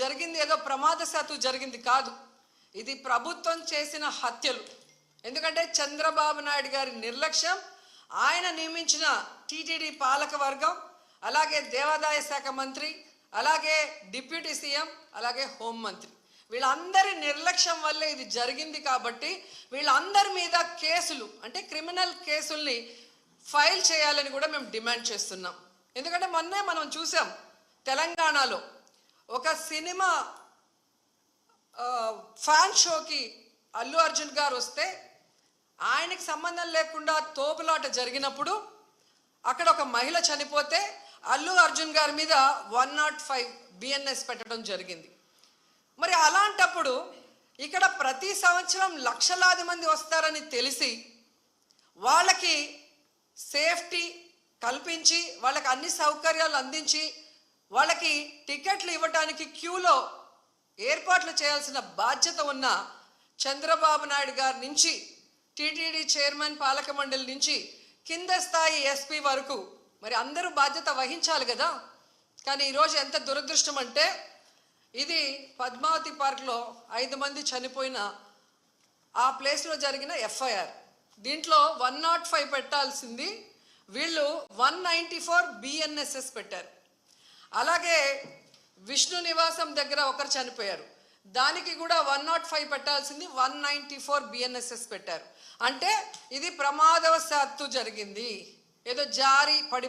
జరిగింది ఏదో ప్రమాదశాత్తు జరిగింది కాదు. ఇది ప్రభుత్వం చేసిన హత్యలు. ఎందుకంటే చంద్రబాబు నాయుడు గారి నిర్లక్ష్యం, ఆయన నియమించిన టీటీడీ పాలక వర్గం, అలాగే దేవాదాయ శాఖ మంత్రి, అలాగే డిప్యూటీ సీఎం, అలాగే హోంమంత్రి, వీళ్ళందరి నిర్లక్ష్యం వల్లే ఇది జరిగింది. కాబట్టి వీళ్ళందరి మీద కేసులు, అంటే క్రిమినల్ కేసుల్ని ఫైల్ చేయాలని కూడా మేము డిమాండ్ చేస్తున్నాం. ఎందుకంటే మొన్నే మనం చూసాం, తెలంగాణలో ఒక సినిమా ఫ్యాన్ షోకి అల్లు అర్జున్ గారు వస్తే ఆయనకి సంబంధం లేకుండా తోపులాట జరిగినప్పుడు అక్కడ ఒక మహిళ చనిపోతే అల్లు అర్జున్ గారి మీద 105 BNS పెట్టడం జరిగింది. మరి అలాంటప్పుడు ఇక్కడ ప్రతి సంవత్సరం లక్షలాది మంది వస్తారని తెలిసి వాళ్ళకి సేఫ్టీ కల్పించి, వాళ్ళకి అన్ని సౌకర్యాలు అందించి, వాళ్ళకి టికెట్లు ఇవ్వడానికి క్యూలో ఏర్పాట్లు చేయాల్సిన బాధ్యత ఉన్న చంద్రబాబు నాయుడు గారి నుంచి, టీటీడీ చైర్మన్, పాలక మండలి నుంచి కింద స్థాయి ఎస్పీ వరకు మరి అందరూ బాధ్యత వహించాలి కదా. కానీ ఈరోజు ఎంత దురదృష్టం అంటే, ఇది పద్మావతి పార్క్లో 5 మంది చనిపోయిన ఆ ప్లేస్లో జరిగిన FIR. దీంట్లో 105 పెట్టాల్సింది వీళ్ళు 194 BNSS పెట్టారు. అలాగే విష్ణు నివాసం దగ్గర ఒకరు చనిపోయారు, దానికి కూడా 105 పెట్టాల్సింది 194 BNSS పెట్టారు. అంటే ఇది ప్రమాదవశాత్తు జరిగింది, ఏదో జారి పడి